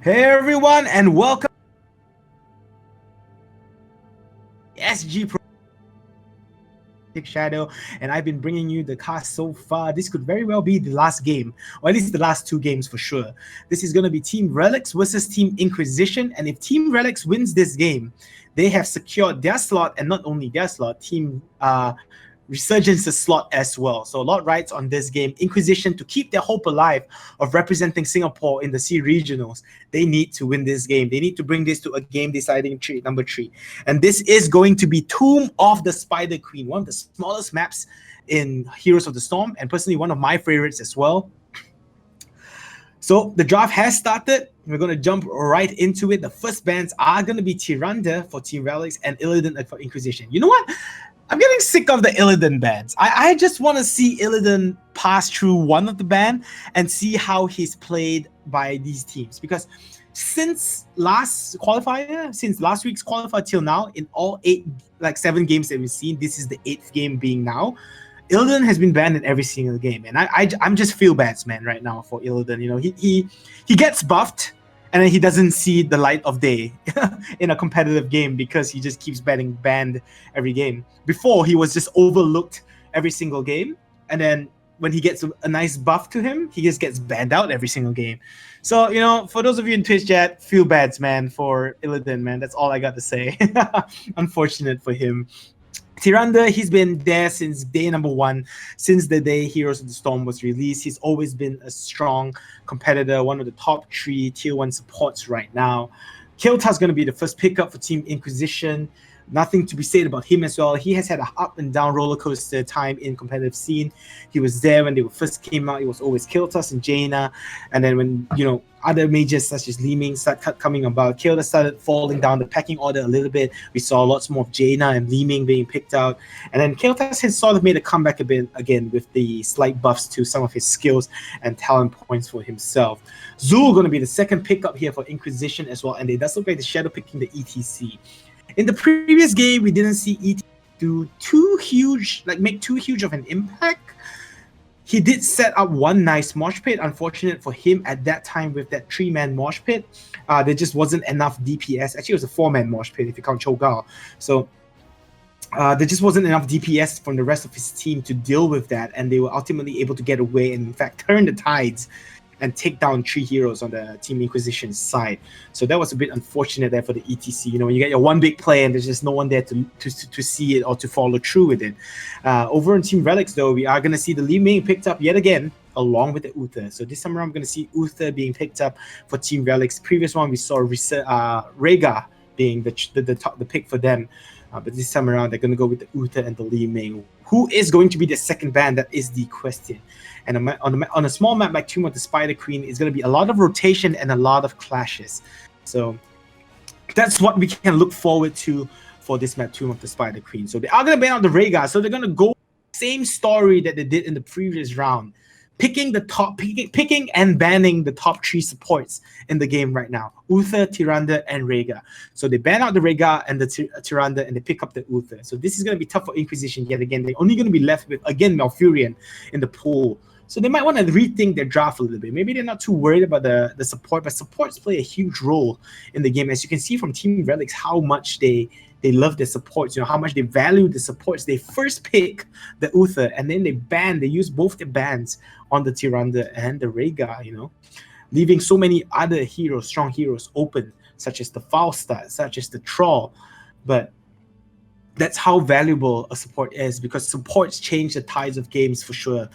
Hey everyone, and welcome to SG Pro Shadow, and I've been bringing you the cast so far. This could very well be the last game, or at least the last two games for sure. This is going to be Team Relics versus Team Inquisition, and if Team Relics wins this game, they have secured their slot, and not only their slot, Team Resurgence's slot as well. So a lot rides on this game. Inquisition, to keep their hope alive of representing Singapore in the C regionals, they need to win this game. They need to bring this to a game deciding number 3. And this is going to be Tomb of the Spider Queen, one of the smallest maps in Heroes of the Storm, and personally one of my favorites as well. So the draft has started. We're going to jump right into it. The first bans are going to be Tyrande for Team Relics and Illidan for Inquisition. You know what? I'm getting sick of the Illidan bans. I just want to see Illidan pass through one of the ban and see how he's played by these teams. Because since last week's qualifier till now, in all 7 games that we've seen, this is the 8th game being now. Illidan has been banned in every single game, and I'm just feel bad, man, right now for Illidan. You know, he gets buffed, and then he doesn't see the light of day in a competitive game because he just keeps getting banned every game. Before, he was just overlooked every single game, and then when he gets a nice buff to him, he just gets banned out every single game. So, you know, for those of you in Twitch chat, feel bad, man, for Illidan, man. That's all I got to say. Unfortunate for him. Tyrande, he's been there since day number 1, since the day Heroes of the Storm was released. He's always been a strong competitor, one of the top 3 tier 1 supports right now. Kilta's going to be the first pickup for Team Inquisition. Nothing to be said about him as well. He has had an up and down roller coaster time in competitive scene. He was there when they first came out. It was always Kiltas and Jaina. And then when, you know, other majors such as Li Ming started coming about, Kilta started falling down the pecking order a little bit. We saw lots more of Jaina and Li Ming being picked out. And then Kiltas has sort of made a comeback a bit again with the slight buffs to some of his skills and talent points for himself. Zul going to be the second pickup here for Inquisition as well. And it does look like the Shadow picking the ETC. In the previous game, we didn't see ET make too huge of an impact. He did set up one nice mosh pit. Unfortunate for him at that time with that 3-man mosh pit. There just wasn't enough DPS. Actually, it was a 4-man mosh pit if you count Cho'Gao. So there just wasn't enough DPS from the rest of his team to deal with that. And they were ultimately able to get away and, in fact, turn the tides and take down 3 heroes on the Team Inquisition side. So that was a bit unfortunate there for the ETC. You know, when you get your one big play and there's just no one there to see it or to follow through with it. Over on Team Relics, though, we are going to see the Li Ming picked up yet again, along with the Uther. So this time around, I'm going to see Uther being picked up for Team Relics. Previous one, we saw Rhaegar being the pick for them. But this time around, they're going to go with the Uther and the Li Ming. Who is going to be the second ban? That is the question. And on a small map like Tomb of the Spider Queen, it's going to be a lot of rotation and a lot of clashes. So that's what we can look forward to for this map, Tomb of the Spider Queen. So they are going to ban out the Rhaegar. So they're going to go same story that they did in the previous round. Picking and banning the top 3 supports in the game right now. Uther, Tyrande, and Rhaegar. So they ban out the Rhaegar and the Tyrande, and they pick up the Uther. So this is going to be tough for Inquisition yet again. They're only going to be left with, again, Malfurion in the pool. So they might want to rethink their draft a little bit. Maybe they're not too worried about the support, but supports play a huge role in the game. As you can see from Team Relics, how much they love their supports, you know, how much they value the supports. They first pick the Uther, and then they use both the bans on the Tyrande and the Rhaegar, you know, leaving so many other heroes, strong heroes, open, such as the Falstad, such as the Troll. But that's how valuable a support is, because supports change the tides of games for sure.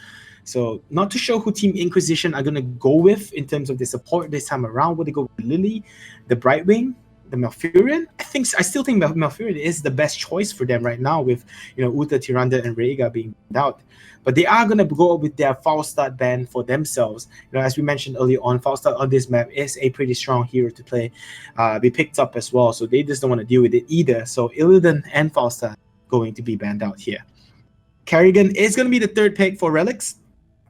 So not too sure who Team Inquisition are going to go with in terms of the support this time around. Will they go with Lily, the Brightwing, the Malfurion? I still think Malfurion is the best choice for them right now, with, you know, Uther, Tyrande, and Rhaegar being out. But they are going to go with their Falstad ban for themselves. You know, as we mentioned earlier on, Falstad on this map is a pretty strong hero to play. Be picked up as well, so they just don't want to deal with it either. So Illidan and Falstad going to be banned out here. Kerrigan is going to be the third pick for Relics.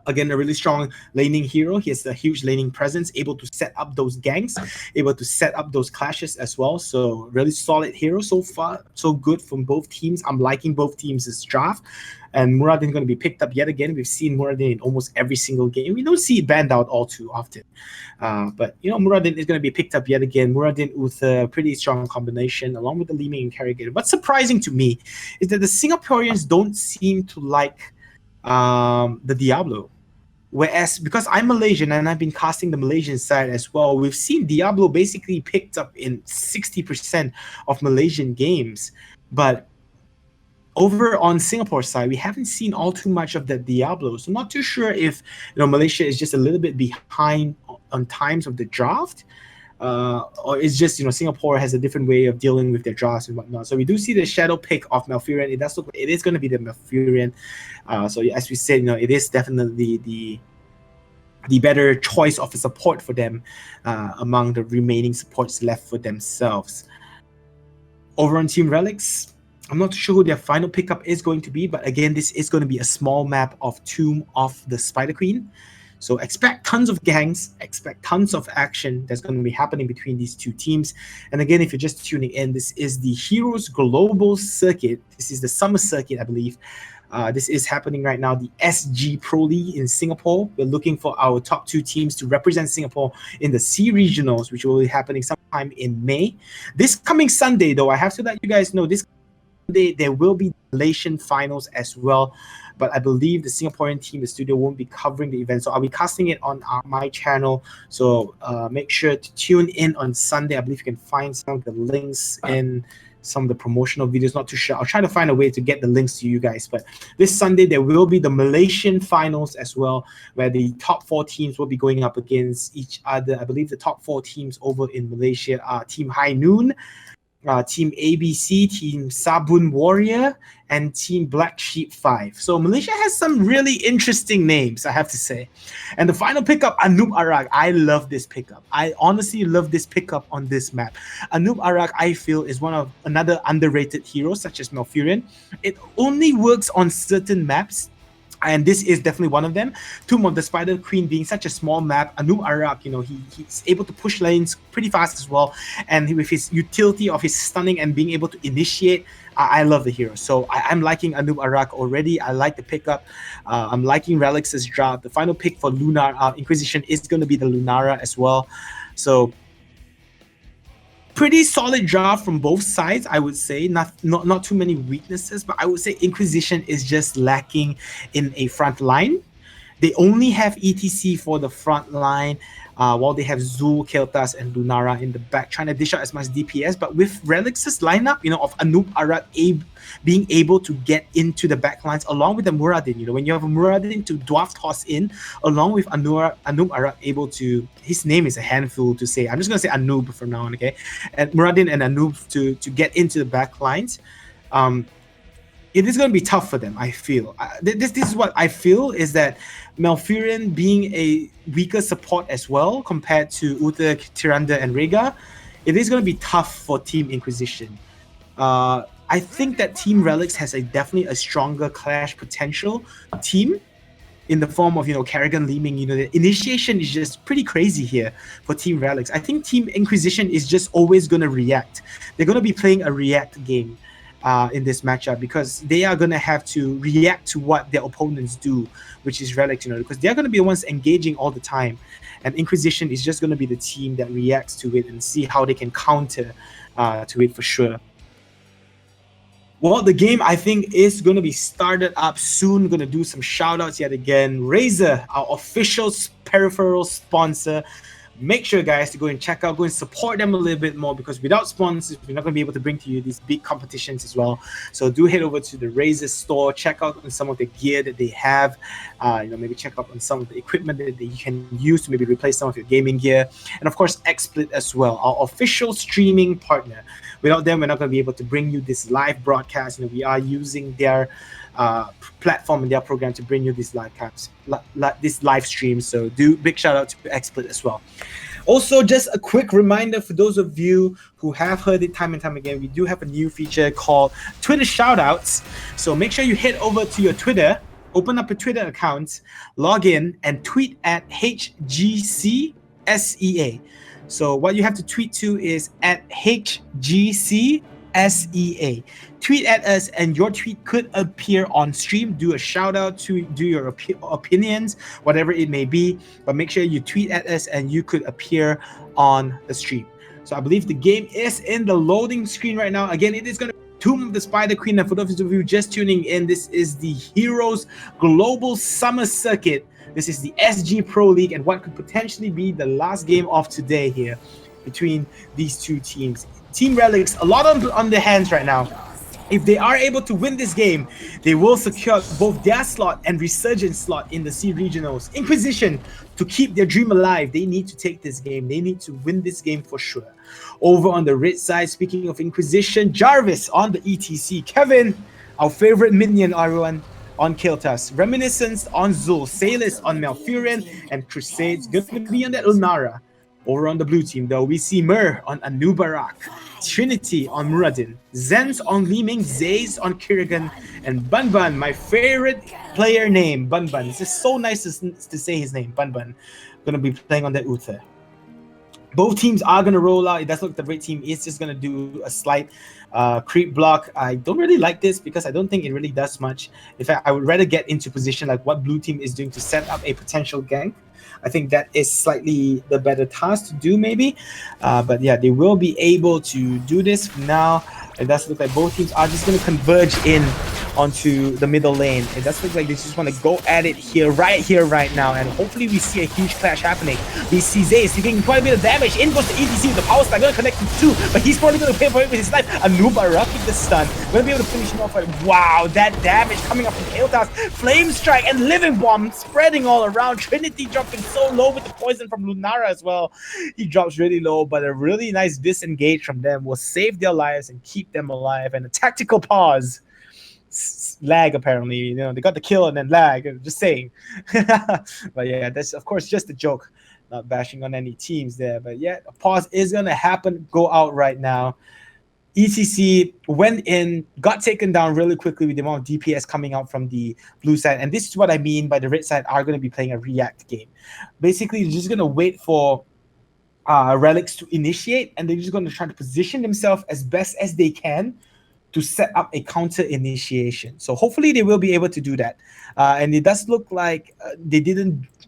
Again, a really strong laning hero. He has a huge laning presence, able to set up those ganks, able to set up those clashes as well. So really solid hero so far. So good from both teams. I'm liking both teams' draft. And Muradin going to be picked up yet again. We've seen Muradin in almost every single game. We don't see it banned out all too often. But, Muradin is going to be picked up yet again. Muradin with a pretty strong combination along with the Li Ming interrogator. What's surprising to me is that the Singaporeans don't seem to like the Diablo. Whereas, because I'm Malaysian and I've been casting the Malaysian side as well, we've seen Diablo basically picked up in 60% of Malaysian games. But over on Singapore side, we haven't seen all too much of the Diablo. So I'm not too sure if Malaysia is just a little bit behind on times of the draft. Or it's just, Singapore has a different way of dealing with their drafts and whatnot. So we do see the shadow pick of Malfurion. It does look like it is going to be the Malfurion. So as we said, it is definitely the better choice of a support for them among the remaining supports left for themselves. Over on Team Relics, I'm not sure who their final pickup is going to be, but again, this is going to be a small map of Tomb of the Spider Queen. So expect tons of gangs, expect tons of action that's going to be happening between these two teams. And again, if you're just tuning in, this is the Heroes Global Circuit. This is the summer circuit, I believe. This is happening right now, the SG Pro League in Singapore. We're looking for our top 2 teams to represent Singapore in the C Regionals, which will be happening sometime in May. This coming Sunday, though, I have to let you guys know, this Sunday there will be Malaysian finals as well. But I believe the Singaporean team, the studio, won't be covering the event. So I'll be casting it on my channel. So make sure to tune in on Sunday. I believe you can find some of the links in some of the promotional videos. Not too sure. I'll try to find a way to get the links to you guys. But this Sunday, there will be the Malaysian finals as well, where the top 4 teams will be going up against each other. I believe the top 4 teams over in Malaysia are Team High Noon, Team ABC, Team Sabun Warrior, and Team Black Sheep 5. So Malaysia has some really interesting names, I have to say. And the final pickup, Anub Arak. I love this pickup. I honestly love this pickup on this map. Anub Arak, I feel, is one of another underrated hero, such as Malfurion. It only works on certain maps, and this is definitely one of them. Tomb of the Spider Queen being such a small map, Anub Arak, he's able to push lanes pretty fast as well. And with his utility of his stunning and being able to initiate, I love the hero. So I'm liking Anub Arak already. I like the pickup. I'm liking Relics' draft. The final pick for Inquisition is going to be the Lunara as well. So pretty solid draft from both sides, I would say. Not too many weaknesses, but I would say Inquisition is just lacking in a front line. They only have ETC for the front line, while they have Zul, Keltas, and Lunara in the back, trying to dish out as much DPS. But with Relics' lineup, of Anub Arak being able to get into the back lines, along with the Muradin, when you have a Muradin to dwarf toss in, along with Anub Arak able to, his name is a handful to say. I'm just going to say Anub from now on, okay? And Muradin and Anub to get into the back lines. It is going to be tough for them, I feel. This is what I feel, is that Malfurion being a weaker support as well compared to Uther, Tyrande, and Rhaegar, it is going to be tough for Team Inquisition. I think that Team Relics has definitely a stronger clash potential team in the form of, Kerrigan, Li Ming. The initiation is just pretty crazy here for Team Relics. I think Team Inquisition is just always going to react. They're going to be playing a react game in this matchup, because they are going to have to react to what their opponents do, which is Relics, because they're going to be the ones engaging all the time. And Inquisition is just going to be the team that reacts to it and see how they can counter to it for sure. Well, the game, I think, is going to be started up soon. Going to do some shout outs yet again. Razer, our official peripheral sponsor. Make sure, guys, to go and check out, go and support them a little bit more, because without sponsors, we're not going to be able to bring to you these big competitions as well. So do head over to the Razer store, check out on some of the gear that they have, maybe check out on some of the equipment that you can use to maybe replace some of your gaming gear. And of course, XSplit as well, our official streaming partner. Without them, we're not going to be able to bring you this live broadcast. We are using their platform and their program to bring you these live streams. So do big shout out to XSplit as well. Also, just a quick reminder for those of you who have heard it time and time again, we do have a new feature called Twitter shoutouts. So make sure you head over to your Twitter open up a Twitter account, log in, and tweet at HGCSEA. So what you have to tweet to is at HGCSEA. Tweet at us, and your tweet could appear on stream. Do a shout out, to do your opinions, whatever it may be. But make sure you tweet at us, and you could appear on the stream. So I believe the game is in the loading screen right now. Again, it is going to Tomb of the Spider Queen. And for those of you just tuning in, this is the Heroes Global Summer Circuit. This is the SG Pro League, and what could potentially be the last game of today here between these two teams. Team Relics, a lot on their hands right now. If they are able to win this game, they will secure both their slot and Resurgence slot in the C Regionals. Inquisition, to keep their dream alive, they need to take this game. They need to win this game for sure. Over on the red side, speaking of Inquisition, Jarvis on the ETC. Kevin, our favorite minion, everyone, on Kiltas. Reminiscence on Zul. Salis on Malfurion. And Crusades going to be on that Lunara. Over on the blue team, though, we see Mur on Anubarak, Trinity on Muradin, Zenz on Liming, Zaze on Kirigan, and Bunbun, my favorite player name, Bunbun. It's just so nice to say his name, Bunbun. Gonna be playing on that Uther. Both teams are gonna roll out. It does look like the red team is just gonna do a slight creep block. I don't really like this because I don't think it really does much. In fact, I would rather get into position like what blue team is doing to set up a potential gank. I think that is slightly the better task to do, maybe. But yeah, they will be able to do this for now. It does look like both teams are just going to converge in onto the middle lane. It does look like they just want to go at it here, right now. And hopefully we see a huge clash happening. We see Zaze taking quite a bit of damage. In goes the ETC with the power stun. Going to connect him too, but he's probably going to pay for it with his life. Anubarak with the stun. Going to be able to finish him off. Wow, that damage coming up from Kael'thas. Flame Strike and Living Bomb spreading all around. Trinity dropping so low with the poison from Lunara as well. He drops really low, but a really nice disengage from them will save their lives and keep them alive. And a tactical pause. Lag, apparently, you know, they got the kill and then lag, just saying. But yeah, that's of course just a joke, not bashing on any teams there. But yeah, a pause is gonna happen, go out right now. ECC went in, got taken down really quickly with the amount of DPS coming out from the blue side. And this is what I mean by the red side are going to be playing a react game. Basically, they're just going to wait for Relics to initiate, and they're just going to try to position themselves as best as they can to set up a counter initiation. So hopefully they will be able to do that. And it does look like they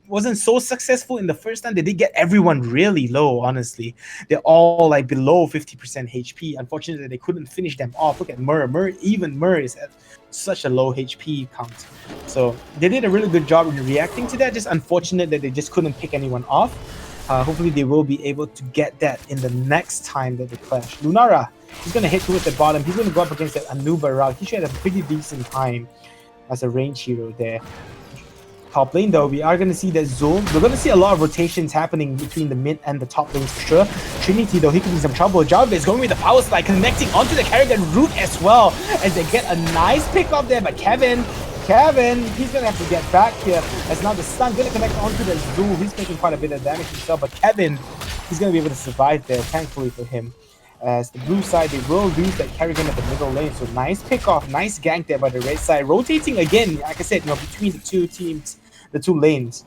wasn't so successful in the first time. They did get everyone really low, honestly. They're all like below 50% HP. Unfortunately, they couldn't finish them off. Look at Mur. Even Mur is at such a low HP count. So they did a really good job in reacting to that. Just unfortunate that they just couldn't pick anyone off. Hopefully they will be able to get that in the next time that they clash. Lunara, he's going to hit towards the bottom. He's going to go up against that Anubarak. He should have a pretty decent time as a range hero there. Top lane, though, we are going to see that Zul. We're going to see a lot of rotations happening between the mid and the top lanes for sure. Trinity, though, he could be some trouble. Jarvis going with the power slide, connecting onto the Kerrigan root as well, as they get a nice pick up there. But Kevin, he's going to have to get back here, as now the stun going to connect onto the Zul. He's making quite a bit of damage himself, but Kevin, he's going to be able to survive there, thankfully for him. As the blue side, they will lose that Kerrigan at the middle lane. So nice pick off, nice gank there by the red side. Rotating again, like I said, you know, between the two teams, the two lanes.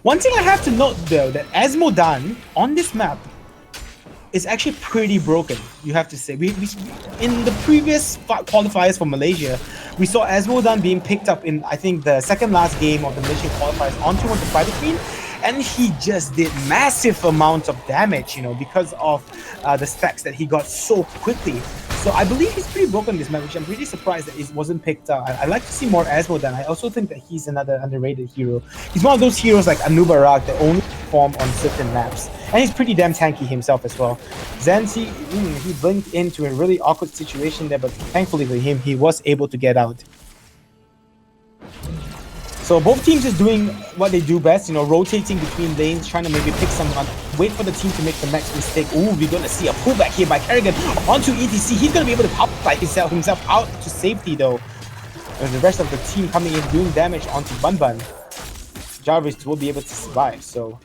One thing I have to note, though, that Asmodan on this map is actually pretty broken, you have to say. We in the previous qualifiers for Malaysia, we saw Asmodan being picked up in, I think, the second last game of the Malaysian qualifiers onto the Spider Queen, and he just did massive amounts of damage, you know, because of the stacks that he got so quickly. So I believe he's pretty broken this match, which I'm really surprised that it wasn't picked up. I'd like to see more Asmodan. I also think that he's another underrated hero. He's one of those heroes like Anubarak that only perform on certain maps. And he's pretty damn tanky himself as well. Zenz, he blinked into a really awkward situation there, but thankfully for him, he was able to get out. So both teams is doing what they do best, you know, rotating between lanes, trying to maybe pick someone, wait for the team to make the next mistake. Ooh, we're going to see a pullback here by Kerrigan onto ETC. He's going to be able to pop himself out to safety, though. And the rest of the team coming in, doing damage onto Bunbun. Jarvis will be able to survive. So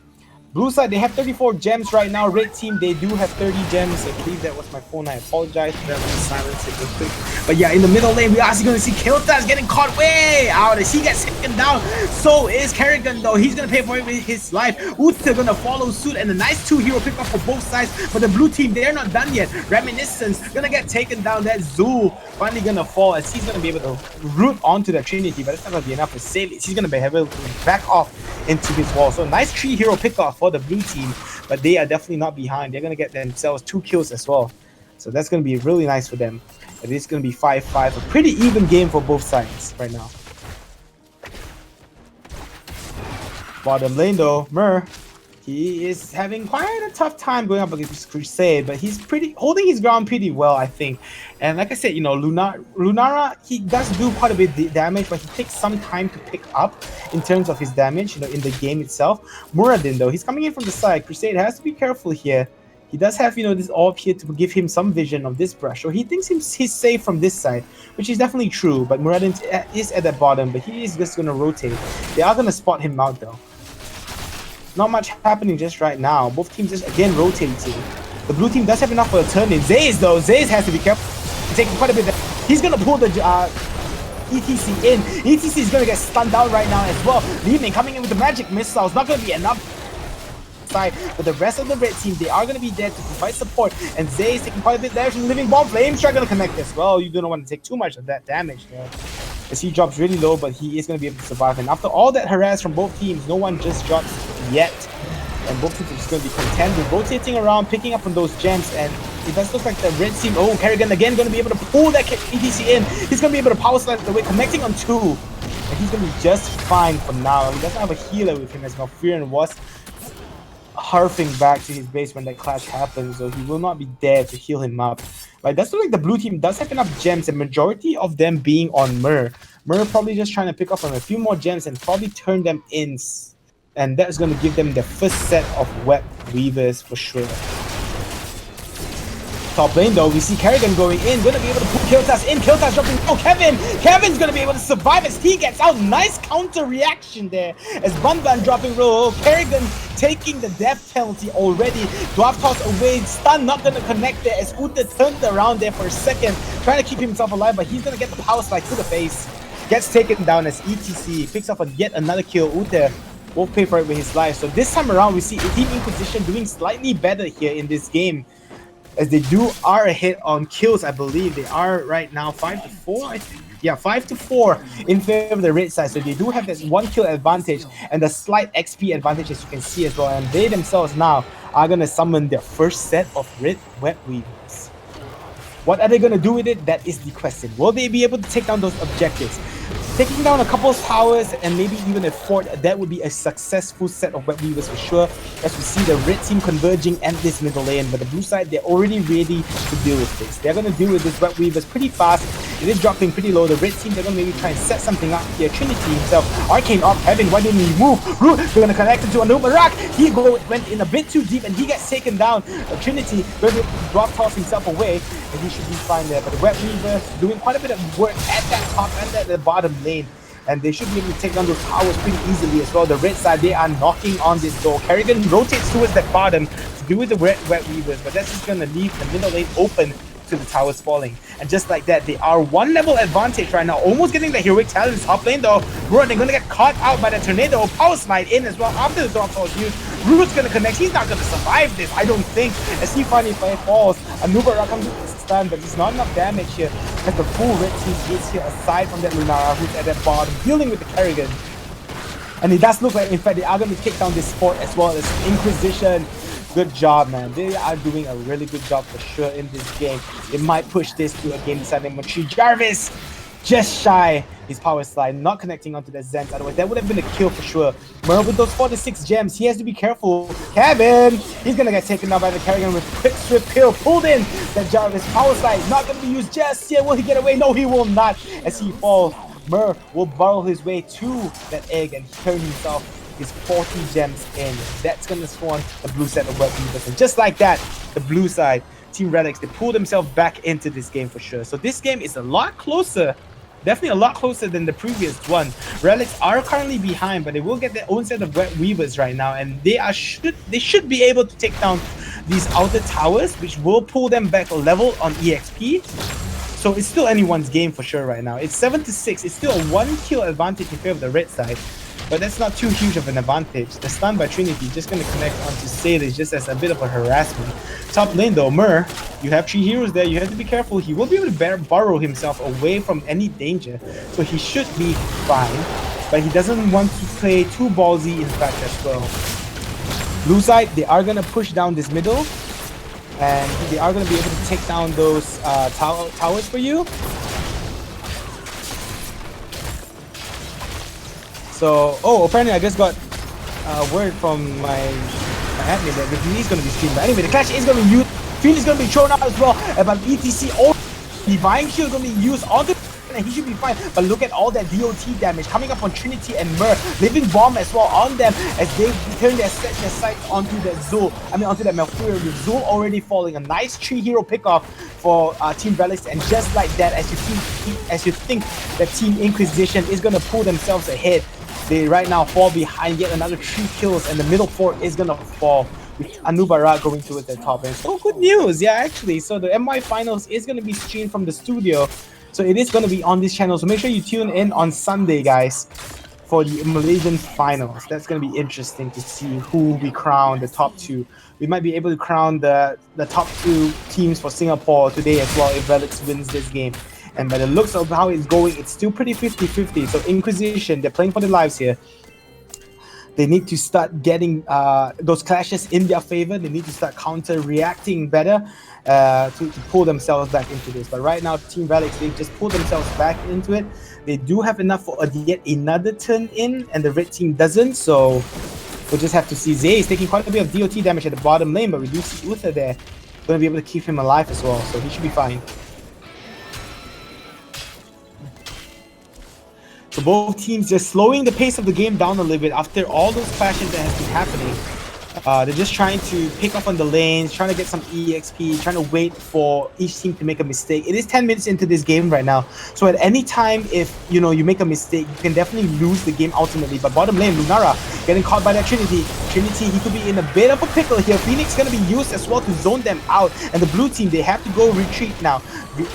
Blue side, they have 34 gems right now. Red team, they do have 30 gems. I believe that was my phone. I apologize for that. Let me silence it real quick. But yeah, in the middle lane, we're actually going to see Kiltas getting caught way out as he gets taken down. So is Kerrigan, though. He's going to pay for it with his life. Uta going to follow suit, and a nice 2-hero pick up for both sides. But the blue team, they're not done yet. Reminiscence going to get taken down. That Zul finally going to fall as he's going to be able to root onto the Trinity, but it's not going to be enough to save it. He's going to be able to back off into his wall. So nice 3-hero pick off for the blue team, but they are definitely not behind. They're going to get themselves 2 kills as well. So that's going to be really nice for them. It is going to be 5-5, a pretty even game for both sides right now. Bottom lane though, Mur, he is having quite a tough time going up against Crusade, but he's holding his ground pretty well, I think. And like I said, you know, Lunara, he does do quite a bit of damage, but he takes some time to pick up in terms of his damage, you know, in the game itself. Muradin, though, he's coming in from the side. Crusade has to be careful here. He does have, you know, this orb here to give him some vision of this brush, so he thinks he's safe from this side, which is definitely true. But Muradin is at the bottom, but he is just going to rotate. They are going to spot him out, though. Not much happening just right now. Both teams just again rotating. The blue team does have enough for a turn in. Zaze though, Zaze has to be careful. Taking quite a bit. He's gonna pull the ETC in. ETC is gonna get stunned down right now as well. Leeming coming in with the magic missiles. Not gonna be enough. Side, but the rest of the red team, they are going to be there to provide support, and Zay is taking quite a bit of damage from the living bomb. Flame Strike going to connect as well. You don't want to take too much of that damage there, as he drops really low, but he is going to be able to survive. And after all that harass from both teams, no one just drops yet, and both teams are just going to be content with rotating around, picking up on those gems. And it does look like the red team, oh, Kerrigan again going to be able to pull that ETC in. He's going to be able to power slide the way, connecting on 2, and he's going to be just fine for now. He doesn't have a healer with him, as Malfurion was harping back to his base when that clash happens, so he will not be there to heal him up. But that's like the blue team does have enough gems, and majority of them being on Mur. Mur probably just trying to pick up on a few more gems and probably turn them in, and that's going to give them the first set of web weavers for sure. Top lane though, we see Kerrigan going in, going to be able to put Kiltas in. Kiltas dropping. Oh, Kevin's going to be able to survive as he gets out. Nice counter reaction there as Banban dropping low. Kerrigan taking the death penalty already. Dwarf toss away, stun not going to connect there as Uta turned around there for a second, trying to keep himself alive, but he's going to get the power slide to the face. Gets taken down as ETC picks up yet another kill. Uta will pay for it with his life. So this time around, we see Team Inquisition doing slightly better here in this game, as they are ahead on kills. I believe they are right now 5-4, I think. Yeah, 5-4 in favor of the red side. So they do have this 1 kill advantage and the slight XP advantage, as you can see as well. And they themselves now are going to summon their first set of red web weavers. What are they going to do with it? That is the question. Will they be able to take down those objectives? Taking down a couple of towers and maybe even a fort, that would be a successful set of web weavers for sure, as we see the red team converging and this middle lane. But the blue side, they're already ready to deal with this. They're going to deal with this web weavers pretty fast. It is dropping pretty low. The red team, they're going to maybe try and set something up here. Trinity himself, Arcane Orb Heaven, why didn't he move? Root, they're going to connect into a new Barak. He went in a bit too deep and he gets taken down. Trinity will drop toss himself away, and he should be fine there. But the web weaver doing quite a bit of work at that top and at the bottom lane, and they should be able to take down those towers pretty easily as well. The red side, they are knocking on this door. Kerrigan rotates towards that bottom to do with the web weavers, but that's just going to leave the middle lane open to the towers falling. And just like that, they are 1 level advantage right now, almost getting the heroic talent top lane though. Bro, they're going to get caught out by the tornado. Power slide in as well after the drop toss used. Root's going to connect. He's not going to survive this, I don't think, as he finally falls. Anubara comes with the stun, but it's not enough damage here, as the full red team is here aside from that Lunara, who's at that bottom dealing with the Kerrigan. And it does look like, in fact, they are going to kick down this fort as well as Inquisition. Good job, man. They are doing a really good job for sure in this game. They might push this to a game deciding Montreal. Jarvis just shy his power slide, not connecting onto the Zens. Otherwise, that would have been a kill for sure. Merle with those 4-6 gems, he has to be careful. Kevin, he's gonna get taken down by the Kerrigan with quick swift kill. Pulled in that Jarvis power slide, not gonna be used just yet. Will he get away? No, he will not. As he falls, Mur will burrow his way to that egg and turn himself his 40 gems in. That's gonna spawn a blue set of web weavers, and just like that, the blue side, Team Relics, they pull themselves back into this game for sure. So this game is a lot closer Definitely a lot closer than the previous one. Relics are currently behind, but they will get their own set of Web Weavers right now, and they should be able to take down these outer towers, which will pull them back a level on EXP. So it's still anyone's game for sure right now. It's 7-6. It's still a 1-kill advantage in favor of the red side. But that's not too huge of an advantage. The stun by Trinity just going to connect onto Sailors just as a bit of a harassment. Top lane though, Mur, you have 3 heroes there. You have to be careful. He will be able to burrow himself away from any danger. So he should be fine. But he doesn't want to play too ballsy in fact as well. Blue side, they are going to push down this middle. And they are going to be able to take down those towers for you. So, apparently I just got a word from my admin that Review is going to be streamed. But anyway, the clash is going to be used. Field is going to be thrown out as well. But ETC, Divine Shield is going to be used on the and he should be fine. But look at all that DOT damage coming up on Trinity and Mur. Living Bomb as well on them as they turn their sights onto that Zul. Onto that Malfurion with Zul already falling. A nice 3-hero pickoff for Team Relics, and just like that, as you think that Team Inquisition is going to pull themselves ahead, they right now fall behind yet another 3 kills, and the middle fort is going to fall with Anubara going towards the top. And so good news, yeah, actually. So the MY Finals is going to be streamed from the studio. So it is going to be on this channel. So make sure you tune in on Sunday, guys, for the Malaysian Finals. That's going to be interesting to see who we crown the top 2. We might be able to crown the top 2 teams for Singapore today as well if Relics wins this game. And by the looks of how it's going, it's still pretty 50-50. So Inquisition, they're playing for their lives here. They need to start getting those clashes in their favor. They need to start counter-reacting better to pull themselves back into this. But right now, Team Relics, they've just pulled themselves back into it. They do have enough for yet another turn in, and the red team doesn't. So we'll just have to see. Zay is taking quite a bit of DOT damage at the bottom lane, but we do see Uther there. Going to be able to keep him alive as well, so he should be fine. So both teams just slowing the pace of the game down a little bit after all those clashes that has been happening. They're just trying to pick up on the lanes, trying to get some EXP, trying to wait for each team to make a mistake. It is 10 minutes into this game right now. So at any time, if you make a mistake, you can definitely lose the game ultimately. But bottom lane, Lunara getting caught by that Trinity. Trinity, he could be in a bit of a pickle here. Phoenix going to be used as well to zone them out. And the blue team, they have to go retreat now.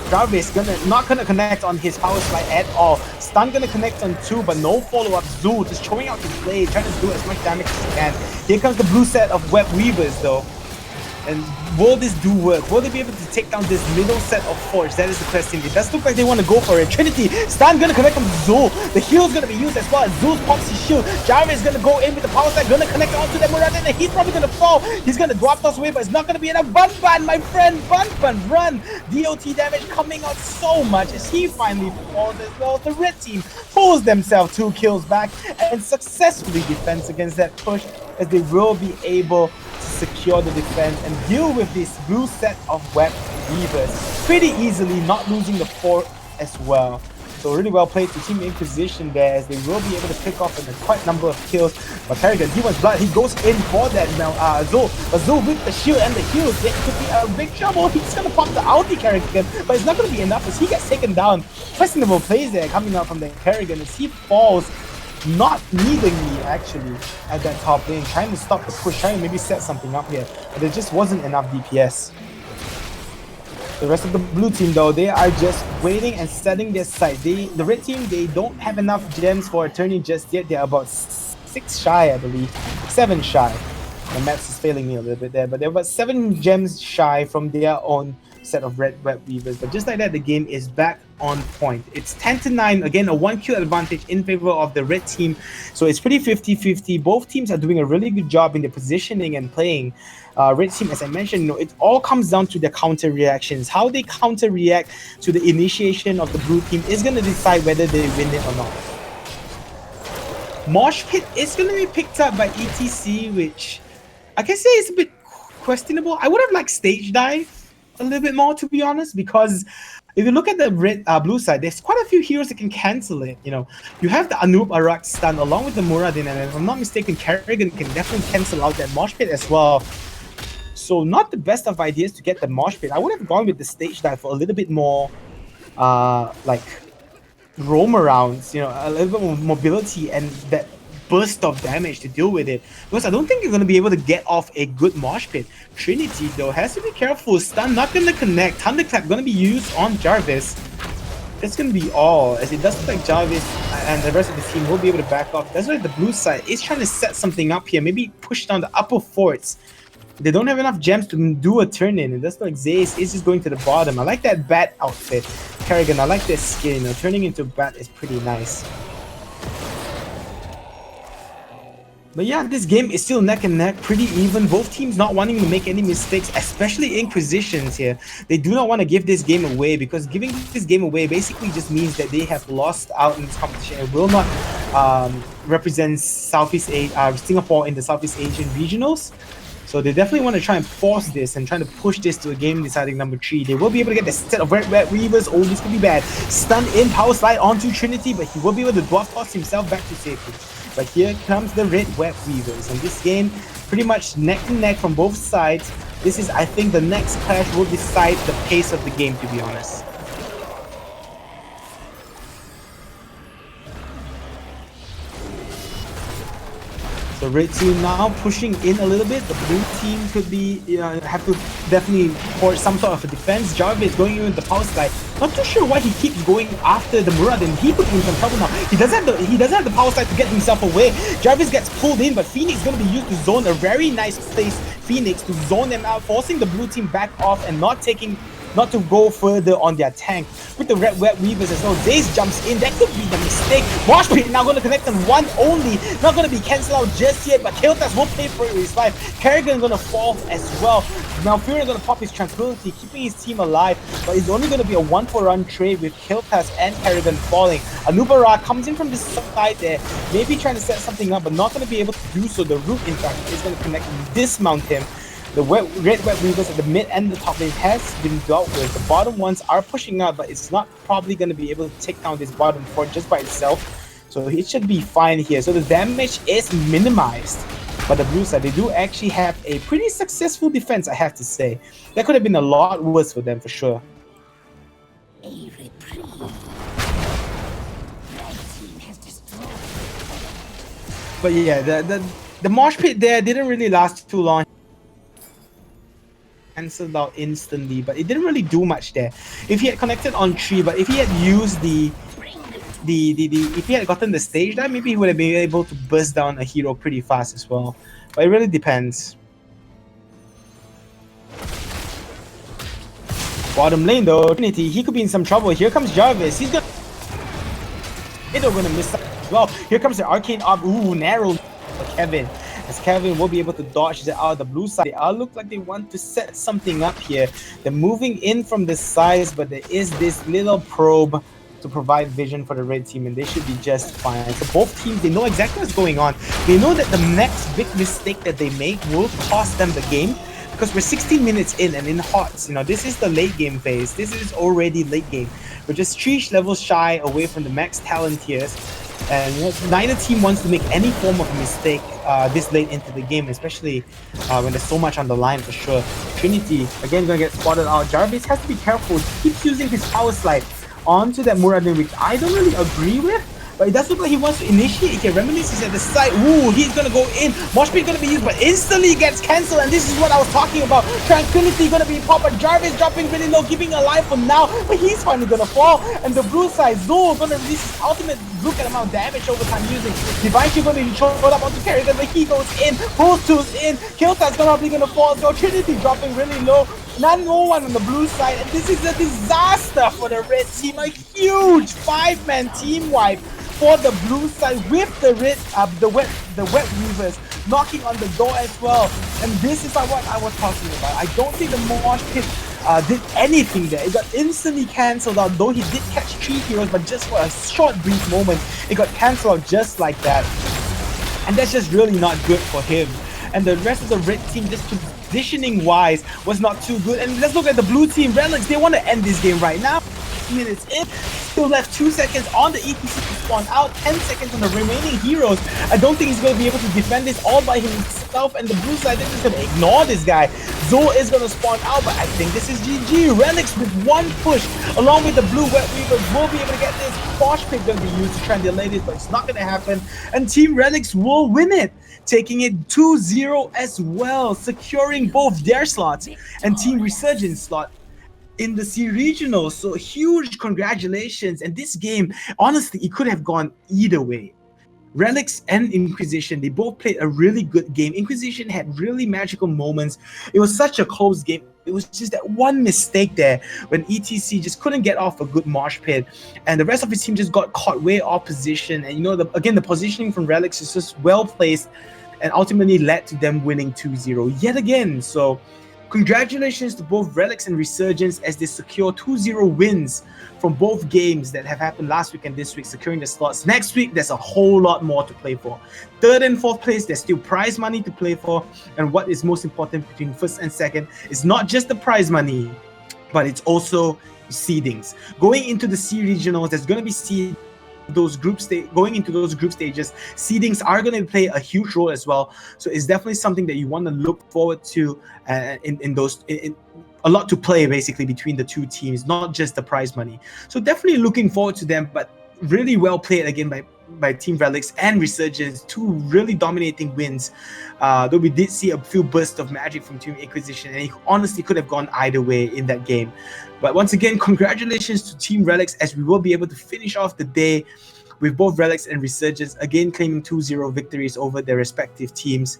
Jarvis not gonna connect on his power slide at all. Stun gonna connect on 2, but no follow-up. Zul just throwing out his blade, trying to do as much damage as he can. Here comes the blue set of Web Weavers though. And will this do work? Will they be able to take down this middle set of Forge? That is the question. It does look like they want to go for it. Trinity, Stun gonna connect on Zul. The heal's gonna be used as well as Zul pops his shield. Jarvis gonna go in with the power side, gonna connect onto the Muradin, and he's probably gonna fall. He's gonna drop us away, but it's not gonna be enough. Bun, my friend, Bun, run! DOT damage coming out so much as he finally falls as well. The red team pulls themselves 2 kills back and successfully defends against that push, as they will be able to secure the defense and deal with this blue set of Web Weavers pretty easily, not losing the fort as well. So really well played to Team Inquisition there, as they will be able to pick off a quite number of kills. But Kerrigan, he wants blood, he goes in for that now. Zul, but Zul with the shield and the heals, it could be a big trouble. He's gonna pop the ulti Kerrigan, but it's not gonna be enough as he gets taken down. Questionable plays there coming out from the Kerrigan as he falls. Not needingly actually at that top lane, trying to stop the push, trying to maybe set something up here, but there just wasn't enough DPS. The rest of the blue team though, they are just waiting and setting their sight. The red team, they don't have enough gems for a turn-in just yet. They're about 6 shy, I believe, 7 shy. The maths is failing me a little bit there, but they're about 7 gems shy from their own set of red Web Weavers. But just like that, the game is back on point. It's 10-9, again a 1-kill advantage in favor of the red team. So it's pretty 50-50. Both teams are doing a really good job in their positioning and playing. Red team, as I mentioned, it all comes down to their counter reactions. How they counter react to the initiation of the blue team is going to decide whether they win it or not. Mosh Pit is going to be picked up by ETC, which I can say is a bit questionable. I would have liked Stage Dive a little bit more, to be honest, because if you look at the blue side, there's quite a few heroes that can cancel it. You have the Anub Arak stun along with the Muradin, and if I'm not mistaken, Kerrigan can definitely cancel out that Mosh Pit as well. So not the best of ideas to get the Mosh Pit. I would have gone with the Stage Dive for a little bit more roam arounds, a little bit more mobility and that burst of damage to deal with it. Because I don't think you're going to be able to get off a good mosh pit. Trinity, though, has to be careful. Stun not going to connect. Thunderclap going to be used on Jarvis. That's going to be all, as it does look like Jarvis and the rest of the team will be able to back off. That's why the blue side is trying to set something up here. Maybe push down the upper forts. They don't have enough gems to do a turn in. It does look like Zaze is just going to the bottom. I like that bat outfit. Kerrigan, I like that skin. Turning into a bat is pretty nice. But yeah, this game is still neck and neck, pretty even. Both teams not wanting to make any mistakes, especially Inquisitions here. They do not want to give this game away, because giving this game away basically just means that they have lost out in this competition and will not represent Singapore in the Southeast Asian regionals. So they definitely want to try and force this and try to push this to a game deciding number 3. They will be able to get the set of Red Weavers. Oh, this could be bad. Stun in, power slide onto Trinity, but he will be able to dwarf toss himself back to safety. But here comes the Red Web Weavers. And this game, pretty much neck and neck from both sides. This is, I think, the next clash will decide the pace of the game, to be honest. The red team now pushing in a little bit. The blue team could be have to definitely for some sort of a defense. Jarvis going in with the power slide. Not too sure why he keeps going after the Muradin. He could be in some trouble now. He doesn't have the power slide to get himself away. Jarvis gets pulled in, but Phoenix is going to be used to zone a very nice place. Phoenix to zone them out, forcing the blue team back off and not to go further on their tank. With the Red Web Weavers as well, Zaze jumps in. That could be the mistake. Mosh Pit now going to connect on one only. Not going to be cancelled out just yet, but Kiltas will pay for it with his life. Kerrigan going to fall as well. Now Fury going to pop his Tranquility, keeping his team alive, but it's only going to be a 1-for-1 trade with Kiltas and Kerrigan falling. Anubara comes in from the side there, maybe trying to set something up, but not going to be able to do so. The root, in fact, is going to connect and dismount him. The Red Web Weavers at the mid and the top lane has been dealt with. The bottom ones are pushing out, but it's not probably going to be able to take down this bottom fort just by itself. So it should be fine here. So the damage is minimized. But the blue side, they do actually have a pretty successful defense, I have to say. That could have been a lot worse for them, for sure. A reprieve. Red team has destroyed. But yeah, the mosh pit there didn't really last too long. Cancelled out instantly, but it didn't really do much there. If he had connected on 3, but if he had used if he had gotten the stage there, maybe he would have been able to burst down a hero pretty fast as well. But it really depends. Bottom lane though, Trinity, he could be in some trouble. Here comes Jarvis. He's gonna miss out as well. Here comes the arcane up. Ooh, narrow for Kevin. As Kevin will be able to dodge out of the blue side. They all look like they want to set something up here. They're moving in from the sides, but there is this little probe to provide vision for the red team, and they should be just fine. So both teams, they know exactly what's going on. They know that the next big mistake that they make will cost them the game, because we're 16 minutes in and in HOTS. This is the late game phase. This is already late game. We're just 3 levels shy away from the max talent tiers. And neither team wants to make any form of mistake this late into the game, especially when there's so much on the line, for sure. Trinity, again, going to get spotted out. Jarvis has to be careful. He keeps using his power slide onto that Muradin, which I don't really agree with. But it does look like he wants to initiate here. Reminisce is at the side. Ooh, he's going to go in. Mosh Pit going to be used, but instantly gets cancelled. And this is what I was talking about. Tranquility going to be popped, but Jarvis dropping really low, keeping alive for now. But he's finally going to fall. And the blue side, Zul going to release his ultimate. Look at the amount of damage over time using. Divine Shield going to be thrown up onto Kerrigan, but he goes in. Pulls tools in. Kiltas probably going to fall. So Trinity dropping really low. No one on the blue side. And this is a disaster for the red team. A huge 5-man team wipe for the blue side with the wet weavers knocking on the door as well. And this is what I was talking about. I don't think the mosh pit did anything there. It got instantly cancelled out, though he did catch 3 heroes, but just for a short brief moment it got cancelled out just like that. And that's just really not good for him. And the rest of the red team, just positioning wise, was not too good. And let's look at the blue team, Relics. They want to end this game right now. minutes in. Still left 2 seconds on the ETC to spawn out, 10 seconds on the remaining heroes. I don't think he's going to be able to defend this all by himself, and the blue side is just going to ignore this guy. Zoe is going to spawn out, but I think this is GG. Relics with one push, along with the blue Wet Weavers, will be able to get this. Bosch pick going to be used to try and delay this, but it's not going to happen, and Team Relics will win it, taking it 2-0 as well, securing both their slots and Team Resurgence slot in the C regionals. So huge congratulations. And this game, honestly, it could have gone either way. Relics and Inquisition, they both played a really good game. Inquisition had really magical moments. It was such a close game. It was just that one mistake there when ETC just couldn't get off a good mosh pit, and the rest of his team just got caught way off position. And you know, again, the positioning from Relics is just well placed and ultimately led to them winning 2-0 yet again. So congratulations to both Relics and Resurgence as they secure 2-0 wins from both games that have happened last week and this week, securing the slots. Next week, there's a whole lot more to play for. Third and fourth place, there's still prize money to play for. And what is most important between first and second is not just the prize money, but it's also seedings. Going into the C regionals, there's going to be going into those group stages, seedings are going to play a huge role as well. So it's definitely something that you want to look forward to in a lot to play basically between the two teams, not just the prize money. So definitely looking forward to them, but really well played again by Team Relics and Resurgence, two really dominating wins. Though we did see a few bursts of magic from Team Inquisition, and it honestly could have gone either way in that game. But once again, congratulations to Team Relics, as we will be able to finish off the day with both Relics and Resurgence again claiming 2-0 victories over their respective teams.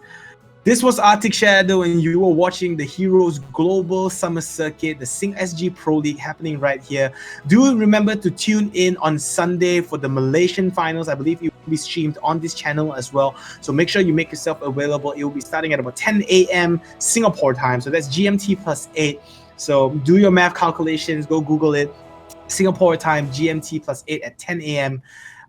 This was Arctic Shadow, and you were watching the Heroes Global Summer Circuit, the Sing SG Pro League happening right here. Do remember to tune in on Sunday for the Malaysian finals. I believe it will be streamed on this channel as well. So make sure you make yourself available. It will be starting at about 10 a.m. Singapore time. So that's GMT plus 8. So do your math calculations. Go Google it. Singapore time, GMT plus 8 at 10 a.m.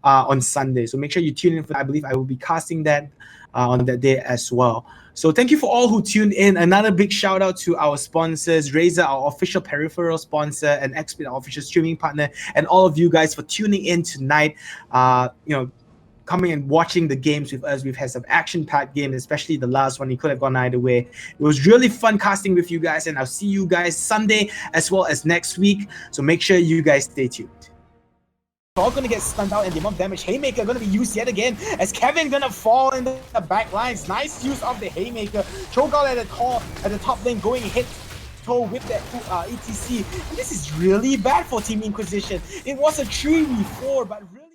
On Sunday. So make sure you tune in for that. I believe I will be casting that on that day as well. So thank you for all who tuned in. Another big shout out to our sponsors, Razer, our official peripheral sponsor, and Xpit, our official streaming partner, and all of you guys for tuning in tonight. Coming and watching the games with us. We've had some action-packed games, especially the last one. It could have gone either way. It was really fun casting with you guys, and I'll see you guys Sunday as well as next week. So make sure you guys stay tuned. All gonna get stunned out, and the amount of damage Haymaker gonna be used yet again as Kevin gonna fall in the back lines. Nice use of the Haymaker. Cho'Gall at the top lane going hit toe with that ETC. And this is really bad for Team Inquisition. It was a 3v4, but really